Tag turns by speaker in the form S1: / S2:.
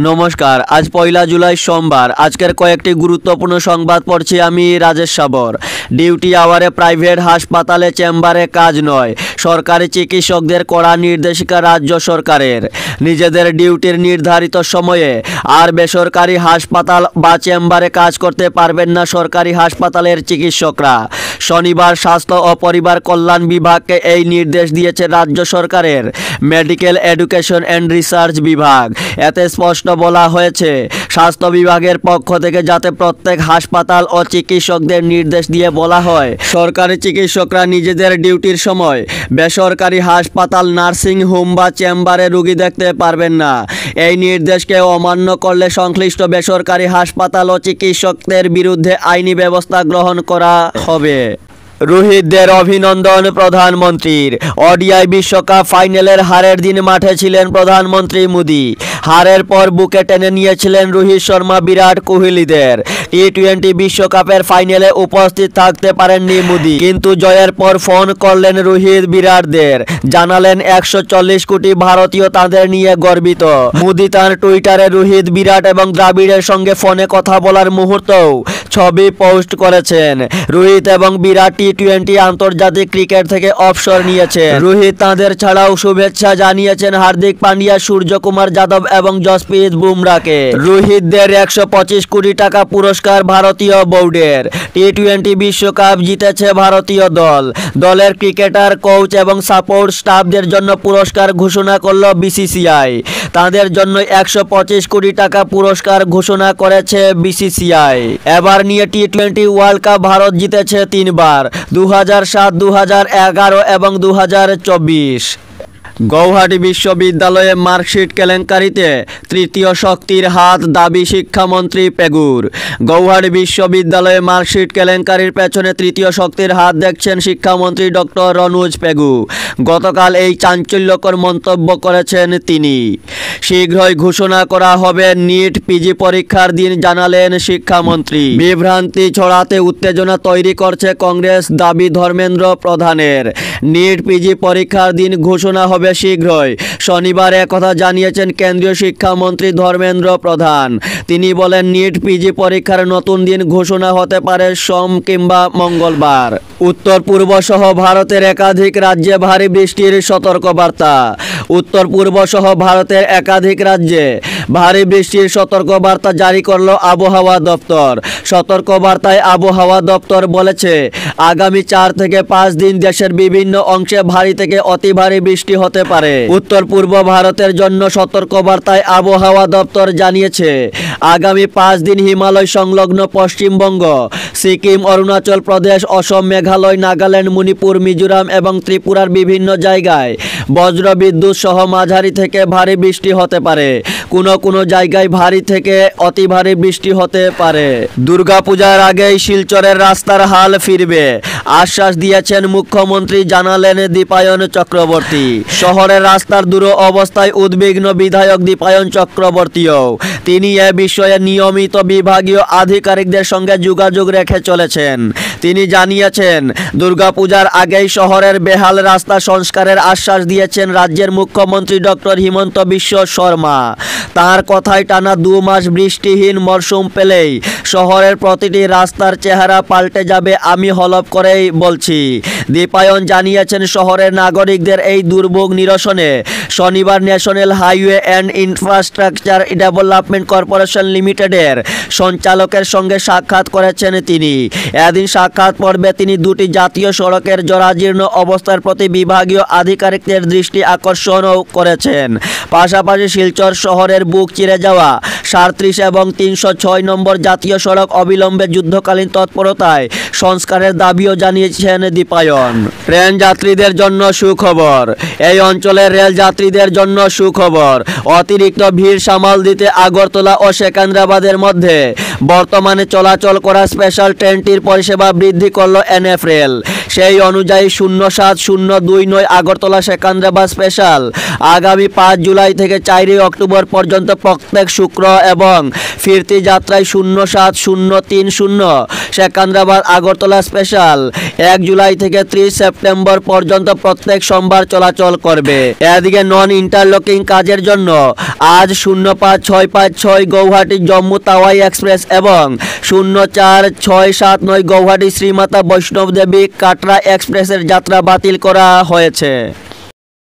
S1: নমস্কার। আজ পয়লা জুলাই সোমবার। আজকের কয়েকটি গুরুত্বপূর্ণ সংবাদ পড়ছি আমি রাজেশ সাবর। ডিউটি আওয়ারে প্রাইভেট হাসপাতালে চেম্বারে কাজ নয়, সরকারি চিকিৎসকদের কড়া নির্দেশিকা রাজ্য সরকারের। নিজেদের ডিউটির নির্ধারিত সময়ে আর বেসরকারি হাসপাতাল বা চেম্বারে কাজ করতে পারবেন না সরকারি হাসপাতালের চিকিৎসকরা। শনিবার স্বাস্থ্য ও পরিবার কল্যাণ বিভাগকে এই নির্দেশ দিয়েছে রাজ্য সরকারের মেডিকেল এডুকেশন অ্যান্ড রিসার্চ বিভাগ। এতে স্পষ্ট বলা হয়েছে, স্বাস্থ্য বিভাগের পক্ষ থেকে যাতে প্রত্যেক হাসপাতাল ও চিকিৎসকদের নির্দেশ দিয়ে বলা হয়, সরকারি চিকিৎসকরা নিজেদের ডিউটির সময় বেসরকারি হাসপাতাল, নার্সিং হোম বা চেম্বারে রোগী দেখতে পারবেন না। এই নির্দেশকে অমান্য করলে সংশ্লিষ্ট বেসরকারি হাসপাতাল ও চিকিৎসকদের বিরুদ্ধে আইনি ব্যবস্থা গ্রহণ করা হবে। রোহিতদের অভিনন্দন প্রধানমন্ত্রীর। ওডিআই বিশ্বকাপ ফাইনালের হারের দিন মাঠে ছিলেন প্রধানমন্ত্রী মোদি। হারের পর বুকে টেনে নিয়েছিলেন রোহিত শর্মা, বিরাট কোহলিদের। টি-20 বিশ্বকাপের ফাইনালে উপস্থিত থাকতে পারেননি মোদি, কিন্তু জয়ের পর ফোন করলেন রোহিত বিরাটদের। জানালেন 140 কোটি ভারতীয় তাদের নিয়ে গর্বিত। মোদি তার টুইটারে রোহিত, বিরাট এবং দ্রাবিড়ের সঙ্গে ফোনে কথা বলার মুহূর্তও ছবি পোস্ট করেছেন। রোহিত এবং বিরাট টি-20 আন্তর্জাতিক ক্রিকেট থেকে অবসর নিয়েছেন। রোহিত তাদের ছাড়াও শুভেচ্ছা জানিয়েছেন হার্দিক পান্ডিয়া, সূর্যকুমার যাদব এবং জসপ্রীত বুমরাকে। রোহিতদের 125 কোটি টাকা পুরস্কার ভারতীয় বোর্ডের। টি-20 বিশ্বকাপ জিতেছে ভারতীয় দল। দলের ক্রিকেটার, কোচ এবং সাপোর্ট স্টাফদের জন্য পুরস্কার ঘোষণা করল বিসিসিআই। তাদের জন্য 125 কোটি টাকা পুরস্কার ঘোষণা করেছে বিসিসিআই। এবার নিয়ে টি-20 ওয়ার্ল্ড কাপ ভারত জিতেছে 3 বার, 2007, 2011 এবং 2024। গৌহাটি বিশ্ববিদ্যালয়ে মার্কশিট কেলেঙ্কারিতে তৃতীয় শক্তির হাত, দাবি শিক্ষামন্ত্রী পেগুর। গৌহাটি বিশ্ববিদ্যালয়ে মার্কশিট কেলেঙ্কারির পেছনে তৃতীয় শক্তির হাত দেখছেন শিক্ষামন্ত্রী ডক্টর রনোজ পেগু। গতকাল এই চাঞ্চল্যকর মন্তব্য করেছেন তিনি। শীঘ্রই ঘোষণা করা হবে নিট পিজি পরীক্ষার দিন, জানালেন শিক্ষামন্ত্রী। বিভ্রান্তি ছড়াতে উত্তেজনা তৈরি করছে কংগ্রেস, দাবি ধর্মেন্দ্র প্রধানের। নিট পিজি পরীক্ষার দিন ঘোষণা হবে শীঘ্রই। শনিবার একথা জানিয়েছেন কেন্দ্রীয় শিক্ষামন্ত্রী ধর্মেন্দ্র প্রধান। তিনি বলেন, নিট পিজি পরীক্ষার নতুন দিন ঘোষণা হতে পারে সোম কিংবা মঙ্গলবার। উত্তর পূর্ব সহ ভারতের একাধিক রাজ্যে ভারী বৃষ্টির সতর্কবার্তা। উত্তর পূর্ব সহ ভারতের একাধিক রাজ্যে ভারী বৃষ্টির সতর্কবার্তা জারি করল আবহাওয়া দপ্তর। সতর্কবার্তায় আবহাওয়া দপ্তর বলেছে, আগামী 4 থেকে 5 দিন দেশের বিভিন্ন অংশে ভারী থেকে অতি ভারী বৃষ্টি হতে পারে। উত্তর পূর্ব ভারতের জন্য সতর্কবার্তায় আবহাওয়া দপ্তর জানিয়েছে, আগামী 5 দিন হিমালয় সংলগ্ন পশ্চিমবঙ্গ, সিকিম, অরুণাচল প্রদেশ, অসম, মেঘালয়, নাগাল্যান্ড, মণিপুর, মিজোরাম এবং ত্রিপুরার বিভিন্ন জায়গায় বজ্রবিদ্যুৎ সহ মাঝারি থেকে ভারী বৃষ্টি হতে পারে। কোনো জায়গায় ভারী থেকে অতি ভারী বৃষ্টি হতে পারে। দুর্গাপূজার আগেই শিলচরের রাস্তার হাল ফিরবে, আশ্বাস দিয়েছেন মুখ্যমন্ত্রী, জানালেন দীপায়ন চক্রবর্তী। শহরের রাস্তার দুরবস্থায় উদ্বিগ্ন বিধায়ক দীপায়ন চক্রবর্তীও। তিনি এ বিষয়ে নিয়মিত বিভাগীয় আধিকারিকদের সঙ্গে যোগাযোগ রেখে চলেছেন। তিনি জানিয়েছেন, দুর্গাপূজার আগেই শহরের বেহাল রাস্তা সংস্কারের আশ্বাস দিয়েছেন রাজ্যের মুখ্যমন্ত্রী ডক্টর হিমন্ত বিশ্ব শর্মা। তার কথায় টানা 2 মাস বৃষ্টিহীন মরশুম পেলেই শহরের প্রতিটি রাস্তার চেহারা পাল্টে যাবে, আমি হলফ করেই বলছি। দীপায়ন জানিয়েছেন, শহরের নাগরিকদের এই দুর্ভোগ নিরসনে শনিবার national highway and infrastructure development corporation লিমিটেডের সঞ্চালকের সঙ্গে সাক্ষাৎ করেছেন তিনি। এদিন সাক্ষাৎ পর্বে তিনি 2টি জাতীয় সড়কের জরাজীর্ণ অবস্থার প্রতি বিভাগীয় আধিকারিকদের দৃষ্টি আকর্ষণও করেছেন। পাশাপাশি শিলচর শহরের বুক চিরে যাওয়া 37 এবং 306 নম্বর জাতীয় সড়ক অবিলম্বে যুদ্ধকালীন তৎপরতায় সংস্কারের দাবিও জানিয়েছেন দীপায়ন। ট্রেন যাত্রীদের জন্য সুখবর। এই অঞ্চলের রেল যাত্রীদের জন্য সুখবর। অতিরিক্ত ভিড় সামাল দিতে আগরতলা ও সেকেন্দ্রাবাদের মধ্যে বর্তমানে চলাচল করা স্পেশাল ট্রেনটির পরিষেবা বৃদ্ধি করল এনএফরেল। সেই অনুযায়ী 07-029 আগরতলা সেকেন্দ্রাবাদ স্পেশাল আগামী 5 জুলাই থেকে 4 অক্টোবর পর্যন্ত প্রত্যেক শুক্র এবং ফিরতি যাত্রায় 07-030 সেকেন্দ্রাবাদ আগরতলা স্পেশাল 1 জুলাই থেকে 30 সেপ্টেম্বর পর্যন্ত প্রত্যেক সোমবার চলাচল করবে। এদিকে নন ইন্টারলকিং কাজের জন্য আজ 05656 গৌহাটি জম্মু তাওয়াই এক্সপ্রেস এবং 04679 গৌহাটি শ্রীমাতা বৈষ্ণব দেবী কাটরা এক্সপ্রেসের যাত্রা বাতিল করা হয়েছে।